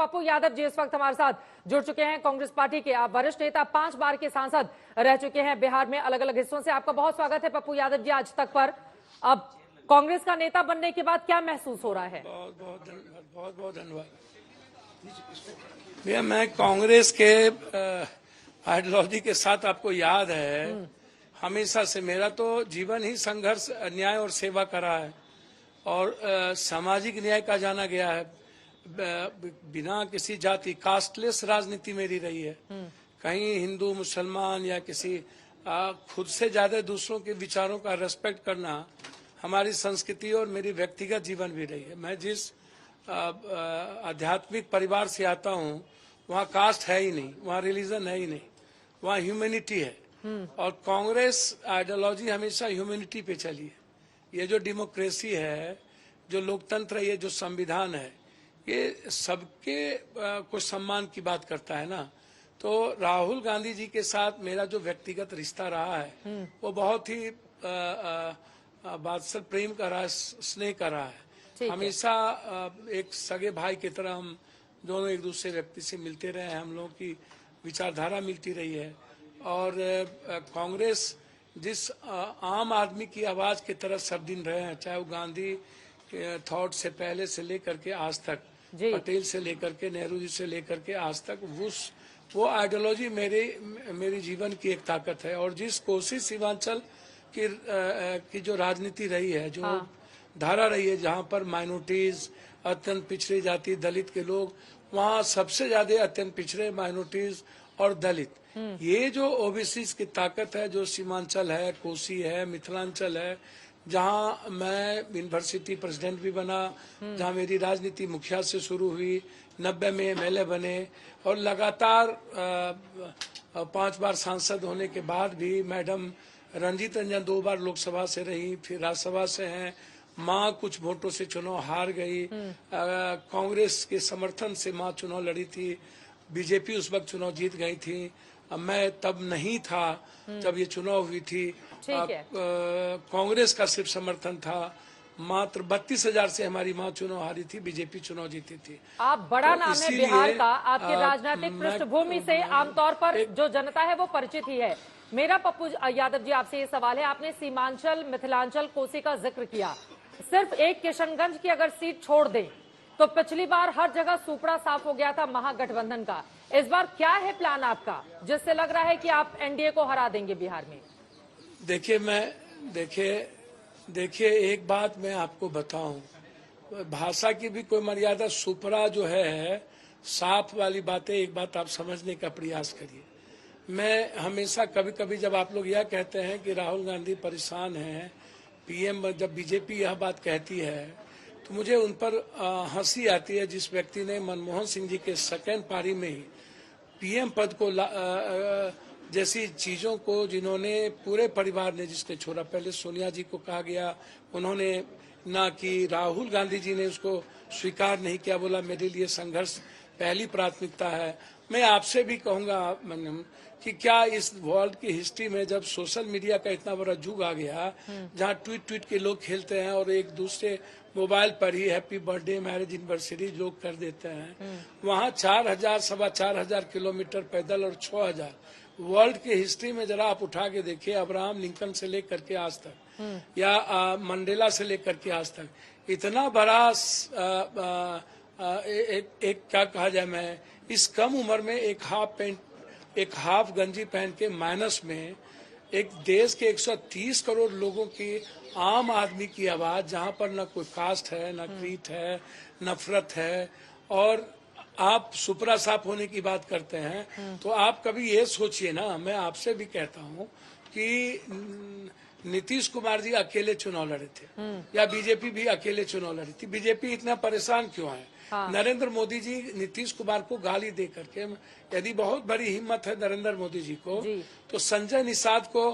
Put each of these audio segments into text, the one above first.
पप्पू यादव जी इस वक्त हमारे साथ जुड़ चुके हैं। कांग्रेस पार्टी के आप वरिष्ठ नेता, 5 बार के सांसद रह चुके हैं बिहार में अलग अलग हिस्सों से। आपका बहुत स्वागत है पप्पू यादव जी आज तक पर। अब कांग्रेस का नेता बनने के बाद क्या महसूस हो रहा है? बहुत बहुत धन्यवाद, बहुत बहुत धन्यवाद भैया। मैं कांग्रेस के आइडियोलॉजी के साथ, आपको याद है, हमेशा से मेरा तो जीवन ही संघर्ष, न्याय और सेवा का रहा है और सामाजिक न्याय का जाना गया है। बिना किसी जाति, कास्टलेस राजनीति मेरी रही है। कहीं हिंदू मुसलमान या किसी खुद से ज्यादा दूसरों के विचारों का रेस्पेक्ट करना हमारी संस्कृति और मेरी व्यक्तिगत जीवन भी रही है। मैं जिस आध्यात्मिक परिवार से आता हूँ वहाँ कास्ट है ही नहीं, वहाँ रिलीजन है ही नहीं, वहाँ ह्यूमैनिटी है। और कांग्रेस आइडियोलॉजी हमेशा ह्यूमैनिटी पे चली है। ये जो डेमोक्रेसी है, जो लोकतंत्र है, ये जो संविधान है, ये सबके को सम्मान की बात करता है ना। तो राहुल गांधी जी के साथ मेरा जो व्यक्तिगत रिश्ता रहा है वो बहुत ही वात्सल प्रेम का रहा है, स्नेह का रहा है। हमेशा एक सगे भाई की तरह हम दोनों एक दूसरे व्यक्ति से मिलते रहे हैं। हम लोगों की विचारधारा मिलती रही है और कांग्रेस जिस आम आदमी की आवाज की तरह सब दिन रहे हैं, चाहे वो गांधी थॉट से पहले से लेकर के आज तक, पटेल से लेकर के, नेहरू जी से लेकर के आज तक, वो आइडियोलॉजी मेरी जीवन की एक ताकत है। और जिस कोशिश सीमांचल की जो राजनीति रही है, जो धारा रही है, जहाँ पर माइनॉरिटीज, अत्यंत पिछड़ी जाति, दलित के लोग, वहाँ सबसे ज्यादा अत्यंत पिछड़े, माइनॉरिटीज और दलित, ये जो ओबीसी की ताकत है, जो सीमांचल है, कोसी है, मिथिलांचल है, जहाँ मैं यूनिवर्सिटी प्रेसिडेंट भी बना, जहाँ मेरी राजनीति मुखिया से शुरू हुई, 90 में एमएलए बने और लगातार 5 बार सांसद होने के बाद भी मैडम रंजीत रंजन 2 बार लोकसभा से रही, फिर राज्यसभा से हैं। माँ कुछ वोटों से चुनाव हार गई, कांग्रेस के समर्थन से माँ चुनाव लड़ी थी, बीजेपी उस वक्त चुनाव जीत गई थी। मैं तब नहीं था जब ये चुनाव हुई थी। कांग्रेस का सिर्फ समर्थन था। मात्र 32,000 से हमारी माँ चुनाव हारी थी, बीजेपी चुनाव जीती थी। आप बड़ा नाम है बिहार का, आपके राजनीतिक पृष्ठभूमि से आमतौर पर जो जनता है वो परिचित ही है। मेरा पप्पू यादव जी आपसे ये सवाल है, आपने सीमांचल, मिथिलांचल, कोसी का जिक्र किया, सिर्फ एक किशनगंज की अगर सीट छोड़ दें तो पिछली बार हर जगह सुपड़ा साफ हो गया था महागठबंधन का। इस बार क्या है प्लान आपका, जिससे लग रहा है कि आप एनडीए को हरा देंगे बिहार में? देखिए एक बात मैं आपको बताऊं, भाषा की भी कोई मर्यादा, सुपड़ा जो है साफ वाली बातें, एक बात आप समझने का प्रयास करिए। मैं हमेशा कभी कभी जब आप लोग यह कहते हैं कि राहुल गांधी परेशान हैं, पीएम, जब बीजेपी यह बात कहती है तो मुझे उन पर हंसी आती है। जिस व्यक्ति ने मनमोहन सिंह जी के सेकेंड पारी में ही पीएम पद को जैसी चीजों को, जिन्होंने पूरे परिवार ने जिसने छोड़ा, पहले सोनिया जी को कहा गया, उन्होंने ना कि राहुल गांधी जी ने उसको स्वीकार नहीं किया, बोला मेरे लिए संघर्ष पहली प्राथमिकता है। मैं आपसे भी कहूंगा कि क्या इस वर्ल्ड की हिस्ट्री में जब सोशल मीडिया का इतना बड़ा युग आ गया, जहां ट्वीट के लोग खेलते हैं और एक दूसरे मोबाइल पर ही हैप्पी बर्थडे, मैरिज एनिवर्सरी लोग कर देते हैं, वहां 4,000, 4,500 किलोमीटर पैदल और 6,000, वर्ल्ड की हिस्ट्री में जरा आप उठा के देखिए, अब्राहम लिंकन से लेकर के आज तक या मंडेला से लेकर के आज तक, इतना बड़ा एक क्या कहा जाए, मैं इस कम उम्र में एक हाफ गंजी पहन के माइनस में एक देश के 130 करोड़ लोगों की, आम आदमी की आवाज, जहां पर न कोई कास्ट है, न क्रीट है, नफरत है, और आप सुपरा साफ होने की बात करते हैं, तो आप कभी ये सोचिए ना, मैं आपसे भी कहता हूं कि नीतीश कुमार जी अकेले चुनाव लड़े थे या बीजेपी भी अकेले चुनाव लड़ी थी, बीजेपी इतना परेशान क्यों है? नरेंद्र मोदी जी नीतीश कुमार को गाली दे करके, यदि बहुत बड़ी हिम्मत है नरेंद्र मोदी जी को, तो संजय निषाद को,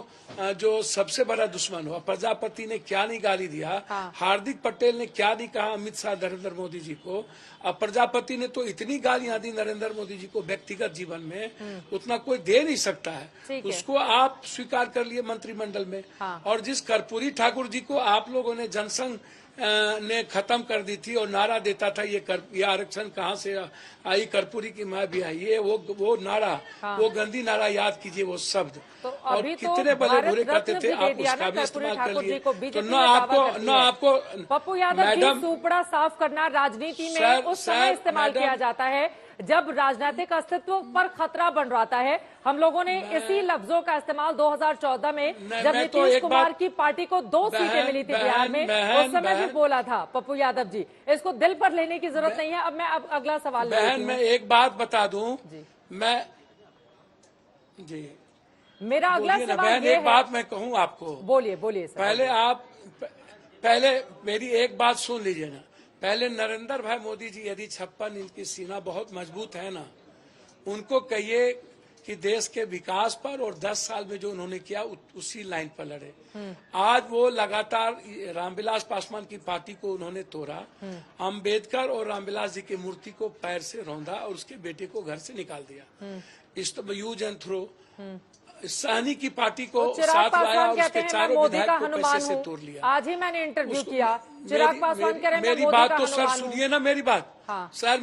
जो सबसे बड़ा दुश्मन हुआ, प्रजापति ने क्या नहीं गाली दिया, हार्दिक पटेल ने क्या नहीं कहा अमित शाह नरेंद्र मोदी जी को, अब प्रजापति ने तो इतनी गालियां दी नरेंद्र मोदी जी को व्यक्तिगत जीवन में, उतना कोई दे नहीं सकता है। उसको आप स्वीकार कर लिए मंत्रिमंडल में। और जिस कर्पूरी ठाकुर जी को आप लोगों ने जनसंघ ने खत्म कर दी थी और नारा देता था ये आरक्षण कहाँ से आई, कर्पूरी की माँ भी आई, ये वो नारा, वो गंदी नारा याद कीजिए, वो शब्द। तो और अभी कितने तो बड़े बुरे भारत करते रत्न थे, भी दे आप दिया उसका ना भी कर्पूरी इस्तेमाल कर ठाकुर जी लिए। को। तो बीजेपी न में आपको दावा करती है। पप्पू यादव जी, सुपड़ा साफ करना राजनीति में उस समय इस्तेमाल किया जाता है जब राजनीतिक अस्तित्व पर खतरा बन रहा है। हम लोगों ने इसी लफ्जों का इस्तेमाल 2014 में जब नीतीश कुमार की पार्टी को 2 सीटें मिली थी बिहार में, उस समय भी बोला था। पप्पू यादव जी, इसको दिल पर लेने की जरूरत नहीं है। अब मैं अगला सवाल बहन, मैं एक बात बता दूं, मैं जी मेरा अगला सवाल बहन, एक बात मैं कहूं आपको। बोलिए बोलिए सर। पहले मेरी एक बात सुन लीजिए ना। पहले नरेंद्र भाई मोदी जी, यदि 56 इंच की सीना बहुत मजबूत है ना, उनको कहिए कि देश के विकास पर और 10 साल में जो उन्होंने किया उसी लाइन पर लड़े। आज वो लगातार रामविलास पासवान की पार्टी को उन्होंने तोड़ा, अंबेडकर और रामविलास जी की मूर्ति को पैर से रौंदा और उसके बेटे को घर से निकाल दिया। इस तो यूज एंड थ्रो सहनी की पार्टी को साथ लाया और उसके चारों विधायक को पैसे से तोड़ लिया। आज ही मैंने इंटरव्यू किया, चिराग पासवान कह रहे हैं मेरी बात तो सर सुनिए ना, मेरी बात। हाँ। सर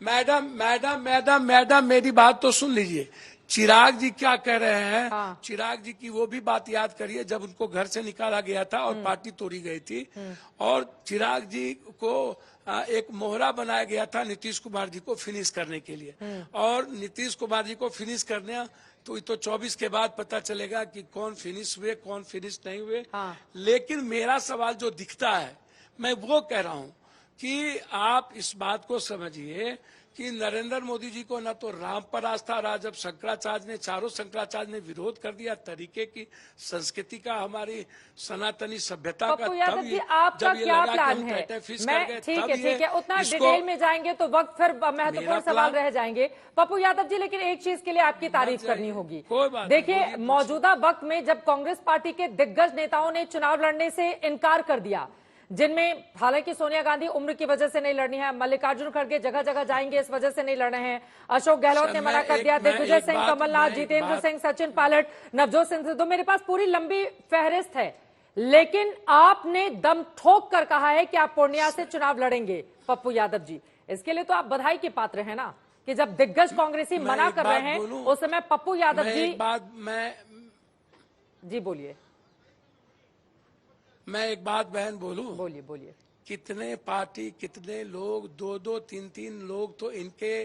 मैडम मेरी बात तो सुन लीजिए। चिराग जी क्या कह रहे हैं? हाँ। चिराग जी की वो भी बात याद करिए जब उनको घर से निकाला गया था और पार्टी तोड़ी गई थी, और चिराग जी को एक मोहरा बनाया गया था नीतीश कुमार जी को फिनिश करने के लिए, और नीतीश कुमार जी को फिनिश करने तो 24 के बाद पता चलेगा कि कौन फिनिश हुए कौन फिनिश नहीं हुए। हाँ। लेकिन मेरा सवाल जो दिखता है, मैं वो कह रहा हूँ कि आप इस बात को समझिए कि नरेंद्र मोदी जी को न तो राम पर आस्था रहा, जब चारों शंकराचार्य ने विरोध कर दिया तरीके की संस्कृति का, हमारी सनातनी सभ्यता का, तब ये आपका क्या प्लान है? मैं ठीक है उतना डिटेल में जाएंगे तो वक्त फिर महत्वपूर्ण सवाल रह जाएंगे पप्पू यादव जी। लेकिन एक चीज के लिए आपकी तारीफ करनी होगी। देखिए, मौजूदा वक्त में जब कांग्रेस पार्टी के दिग्गज नेताओं ने चुनाव लड़ने से इनकार कर दिया, जिनमें हालांकि सोनिया गांधी उम्र की वजह से नहीं लड़नी है, मल्लिकार्जुन खड़गे जगह जगह जाएंगे इस वजह से नहीं लड़ रहे हैं, अशोक गहलोत ने मना कर दिया, दिग्विजय सिंह, कमलनाथ, जितेंद्र सिंह, सचिन पायलट, नवजोत सिंह सिद्धू, मेरे पास पूरी लंबी फहरिस्त है। लेकिन आपने दम ठोक कर कहा है कि आप पूर्णिया से चुनाव लड़ेंगे पप्पू यादव जी। इसके लिए तो आप बधाई के पात्र हैं ना, कि जब दिग्गज कांग्रेसी मना कर रहे हैं उस समय पप्पू यादव जी। जी बोलिए। मैं एक बात बहन बोलूं? बोलिए बोलिए। कितने पार्टी, कितने लोग, 2-2, 3-3 लोग तो इनके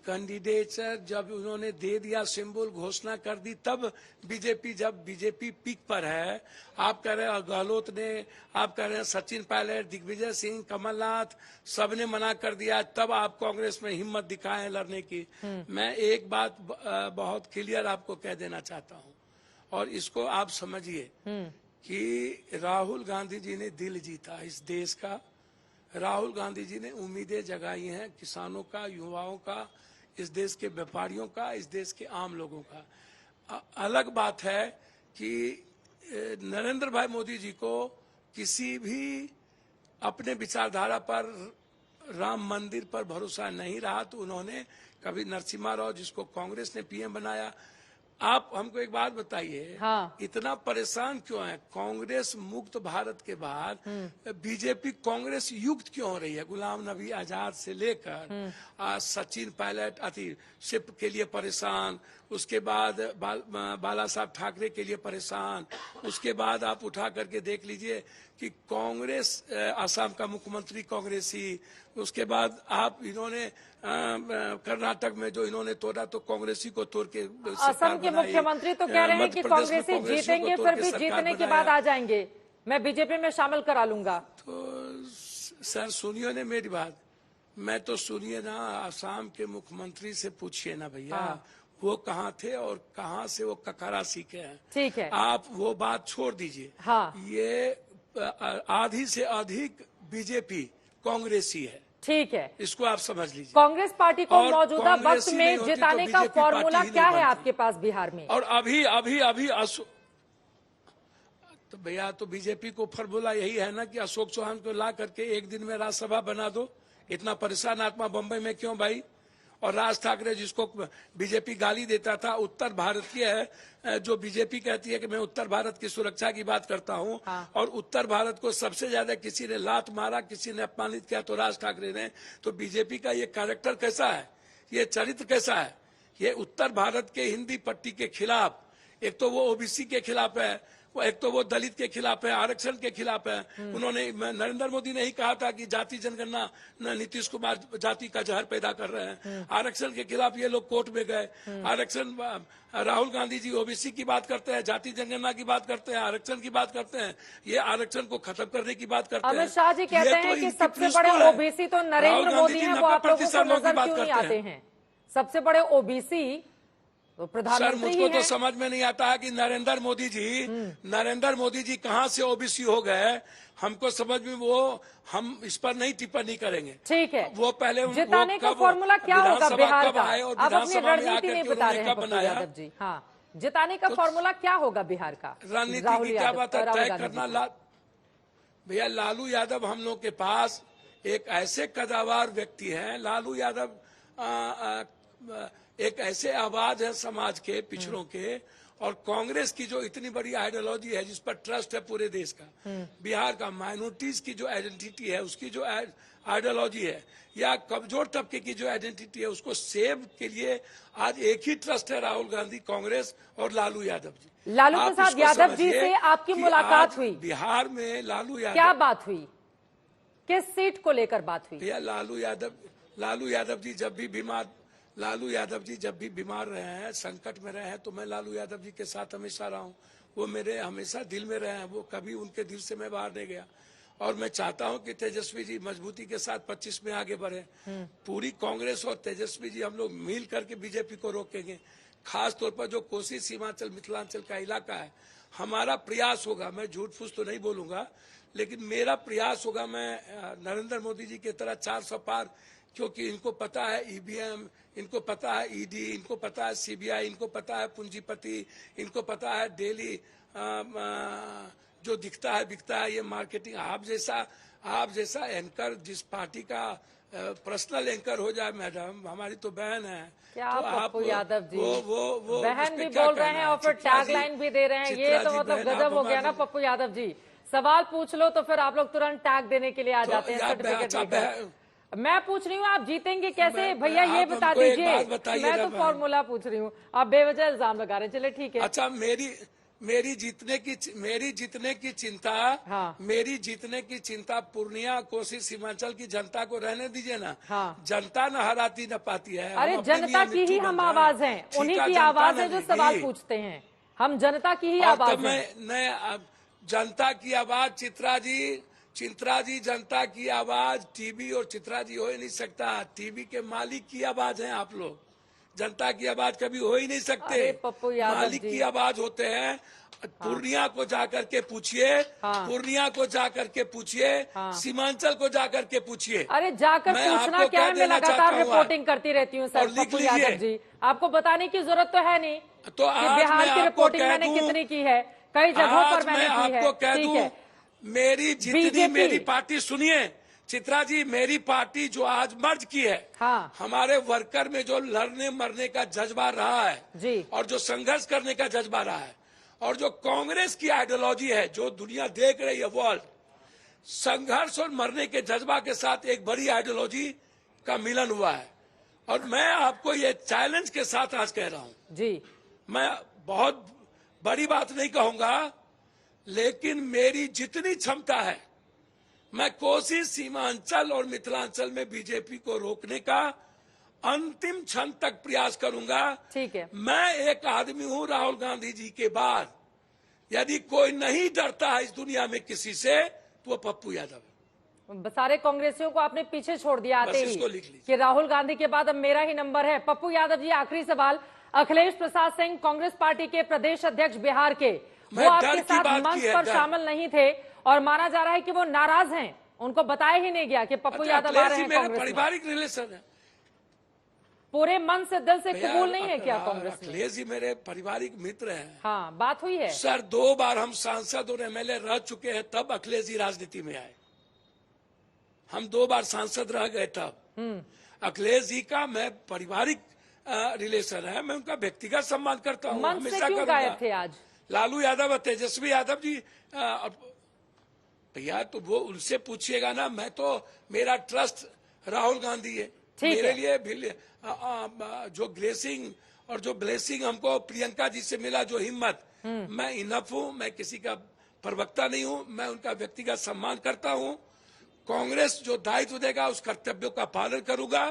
कैंडिडेट जब उन्होंने दे दिया, सिंबल घोषणा कर दी, तब जब बीजेपी पीक पर है, आप कह रहे हैं गहलोत ने, आप कह रहे हैं सचिन पायलट, दिग्विजय सिंह, कमलनाथ, सबने मना कर दिया, तब आप कांग्रेस में हिम्मत दिखाए लड़ने की। मैं एक बात बहुत क्लियर आपको कह देना चाहता हूँ, और इसको आप समझिए कि राहुल गांधी जी ने दिल जीता इस देश का। राहुल गांधी जी ने उम्मीदें जगाई हैं किसानों का, युवाओं का, इस देश के व्यापारियों का, इस देश के आम लोगों का। अलग बात है कि नरेंद्र भाई मोदी जी को किसी भी अपने विचारधारा पर, राम मंदिर पर भरोसा नहीं रहा, तो उन्होंने कभी नरसिम्हा राव, जिसको कांग्रेस ने पीएम बनाया। आप हमको एक बात बताइए, हाँ। इतना परेशान क्यों है? कांग्रेस मुक्त भारत के बाद बीजेपी कांग्रेस युक्त क्यों हो रही है? गुलाम नबी आजाद से लेकर सचिन पायलट सिप के लिए परेशान, उसके बाद बाला साहब ठाकरे के लिए परेशान, उसके बाद आप उठा करके देख लीजिए कि कांग्रेस, असम का मुख्यमंत्री कांग्रेसी, उसके बाद आप इन्होंने कर्नाटक में जो इन्होंने तोड़ा तो कांग्रेसी को तोड़ के असम के मुख्यमंत्री तो कह रहे हैं कि कांग्रेसी जीतेंगे, फिर भी जीतने के बाद आ जाएंगे, मैं बीजेपी में शामिल करा लूंगा। तो सर सुनिए ना मेरी बात, मैं तो सुनिए ना, असम के मुख्यमंत्री से पूछिए ना भैया, हाँ। वो कहाँ थे और कहाँ से वो ककारा सीखे हैं। ठीक है, आप वो बात छोड़ दीजिए। हाँ। ये आधी से अधिक बीजेपी कांग्रेसी है। ठीक है, इसको आप समझ लीजिए। कांग्रेस पार्टी को मौजूदा वक्त में जिताने का फॉर्मूला क्या है आपके पास बिहार में? और अभी तो भैया, तो बीजेपी को फॉर्मूला यही है ना कि अशोक चौहान को ला करके एक दिन में राज्यसभा बना दो। इतना परेशान आत्मा बम्बई में क्यों भाई? और राज ठाकरे जिसको बीजेपी गाली देता था, उत्तर भारतीय है, जो बीजेपी कहती है कि मैं उत्तर भारत की सुरक्षा की बात करता हूं। हाँ। और उत्तर भारत को सबसे ज्यादा किसी ने लात मारा, किसी ने अपमानित किया तो राज ठाकरे ने। तो बीजेपी का ये कैरेक्टर कैसा है, ये चरित्र कैसा है? ये उत्तर भारत के हिंदी पट्टी के खिलाफ, एक तो वो ओबीसी के खिलाफ है, वो एक तो वो दलित के खिलाफ है, आरक्षण के खिलाफ है। उन्होंने, नरेंद्र मोदी ने ही कहा था कि जाति जनगणना, नीतीश कुमार जाति का जहर पैदा कर रहे हैं। आरक्षण के खिलाफ ये लोग कोर्ट में गए। आरक्षण, राहुल गांधी जी ओबीसी की बात करते हैं, जाति जनगणना की बात करते हैं, आरक्षण की बात करते हैं, ये आरक्षण को खत्म करने की बात करते हैं। अमित शाह जी कहते हैं कि सबसे बड़े ओबीसी तो नरेंद्र मोदी हैं, वो आप लोगों को नजर क्यों नहीं आते हैं? सबसे बड़े ओबीसी तो प्रधानमंत्री मुझको तो समझ में नहीं आता है कि नरेंद्र मोदी जी कहां से ओबीसी हो गए। हमको समझ में, वो हम इस पर नहीं टिप्पणी करेंगे। ठीक है, वो पहले जिताने का फॉर्मूला क्या होगा बिहार का? आप अपनी रणनीति नहीं बता रहे हैं पप्पू यादव जी। हाँ, जिताने का फॉर्मूला क्या होगा बिहार का? रणनीति की क्या बात है, तय करना। भैया लालू यादव हम लोग के पास एक ऐसे कदावर व्यक्ति है। लालू यादव एक ऐसे आवाज है समाज के पिछड़ों के, और कांग्रेस की जो इतनी बड़ी आइडियोलॉजी है, जिस पर ट्रस्ट है पूरे देश का, बिहार का माइनॉरिटीज की जो आइडेंटिटी है, उसकी जो आइडियोलॉजी है, या कमजोर तबके की जो आइडेंटिटी है, उसको सेव के लिए आज एक ही ट्रस्ट है, राहुल गांधी, कांग्रेस और लालू यादव जी। लालू प्रसाद यादव जी से आपकी मुलाकात हुई बिहार में? लालू यादव, क्या बात हुई, किस सीट को लेकर बात हुई? भैया लालू यादव जी जब भी बीमार रहे हैं, संकट में रहे हैं, तो मैं लालू यादव जी के साथ हमेशा रहा हूं। वो मेरे हमेशा दिल में रहे हैं, वो कभी उनके दिल से मैं बाहर नहीं गया। और मैं चाहता हूं कि तेजस्वी जी मजबूती के साथ 25 में आगे बढ़े। पूरी कांग्रेस और तेजस्वी जी हम लोग मिल करके बीजेपी को रोकेंगे। खास तौर पर जो कोसी सीमांचल मिथिलांचल का इलाका है, हमारा प्रयास होगा, मैं झूठ फूस तो नहीं बोलूंगा, लेकिन मेरा प्रयास होगा, मैं नरेंद्र मोदी जी की तरह 400 पार, क्योंकि इनको पता है ईवीएम, इनको पता है ईडी, इनको पता है सीबीआई, इनको पता है पूंजीपति, इनको पता है डेली जो दिखता है बिकता है, ये मार्केटिंग। आप जैसा एंकर जिस पार्टी का पर्सनल एंकर हो जाए, मैडम हमारी तो बहन है। क्या तो पप्पू यादव जी वो बहन भी बोल रहे हैं और फिर टैगलाइन भी दे रहे हैं, ये तो मतलब गजब हो गया ना पप्पू यादव जी। सवाल पूछ लो तो फिर आप लोग तुरंत टैग देने के लिए आ जाते हैं सर्टिफिकेट लेकर। मैं पूछ रही हूँ आप जीतेंगे कैसे भैया, ये बता दीजिए। मैं तो फॉर्मूला पूछ रही हूँ, आप बेवजह इल्जाम लगा रहे हैं। चले ठीक है। अच्छा, मेरी जीतने की चिंता, हाँ। मेरी जीतने की चिंता पूर्णिया कोसी सीमांचल की जनता को रहने दीजिए ना। हाँ। जनता न हराती न पाती है। अरे जनता की ही हम आवाज हैं, उन्हीं की आवाज है जो सवाल पूछते हैं। हम जनता की ही आवाज है। जनता की आवाज, चित्रा जी जनता की आवाज, टीवी और चित्रा जी हो ही नहीं सकता। टीवी के मालिक की आवाज है आप लोग, जनता की आवाज कभी हो ही नहीं सकते। पप्पू यादव मालिक की आवाज होते हैं। पूर्णिया को जाकर के पूछिए, पूर्णिया को जाकर के पूछिए, सीमांचल को जाकर के पूछिए। अरे जाकर पूछना क्या है, मैं लगातार रिपोर्टिंग करती रहती हूँ सर। पप्पू यादव जी, आपको बताने की जरूरत तो है नहीं तो बिहार की रिपोर्टिंग मैंने कितनी की है, कई जगहों पर मैंने की है। ठीक है, मेरी जितनी मेरी पार्टी, सुनिए चित्रा जी, मेरी पार्टी जो आज मर्ज की है, हाँ। हमारे वर्कर में जो लड़ने मरने का जज्बा रहा है जी, और जो संघर्ष करने का जज्बा रहा है, और जो कांग्रेस की आइडियोलॉजी है जो दुनिया देख रही है, वर्ल्ड, संघर्ष और मरने के जज्बा के साथ एक बड़ी आइडियोलॉजी का मिलन हुआ है। और मैं आपको ये चैलेंज के साथ आज कह रहा हूं जी, मैं बहुत बड़ी बात नहीं कहूंगा, लेकिन मेरी जितनी क्षमता है, मैं कोसी सीमांचल और मिथिलांचल में बीजेपी को रोकने का अंतिम क्षण तक प्रयास करूंगा। ठीक है। मैं एक आदमी हूं राहुल गांधी जी के बाद, यदि कोई नहीं डरता है इस दुनिया में किसी से, तो वो पप्पू यादव है। सारे कांग्रेसियों को आपने पीछे छोड़ दिया आते ही लिख कि राहुल गांधी के बाद अब मेरा ही नंबर है। पप्पू यादव जी, आखिरी सवाल, अखिलेश प्रसाद सिंह कांग्रेस पार्टी के प्रदेश अध्यक्ष बिहार के, वो आपके साथ मंच पर शामिल नहीं थे और माना जा रहा है कि वो नाराज हैं, उनको बताया ही नहीं गया कि पप्पू यादव आ रहे हैं कांग्रेस में। पारिवारिक रिलेशन है, पूरे मन से दिल से कबूल नहीं है क्या कांग्रेस में? अखिलेश जी मेरे पारिवारिक मित्र हैं। हाँ, बात हुई है सर, 2 बार हम सांसद और एमएलए रह चुके हैं, तब अखिलेश जी राजनीति में आए। हम 2 बार सांसद रह गए तब। अखिलेश जी का मैं पारिवारिक रिलेशन है, मैं उनका व्यक्तिगत सम्मान करता हूँ, मंच से हमेशा क्यों करूंगा। गायब थे आज? लालू यादव और तेजस्वी यादव जी भैया तो वो उनसे पूछिएगा ना। मैं तो, मेरा ट्रस्ट राहुल गांधी है। मेरे लिए जो ग्रेसिंग और जो ब्लेसिंग हमको प्रियंका जी से मिला, जो हिम्मत, मैं इनफ हूं। मैं किसी का प्रवक्ता नहीं हूं, मैं उनका व्यक्तिगत सम्मान करता हूं। कांग्रेस जो दायित्व देगा उस कर्तव्यों का पालन करूंगा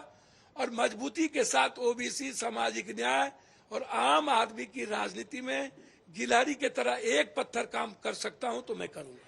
और मजबूती के साथ ओबीसी, सामाजिक न्याय और आम आदमी की राजनीति में गिलहरी की तरह एक पत्थर काम कर सकता हूं तो मैं करूंगा।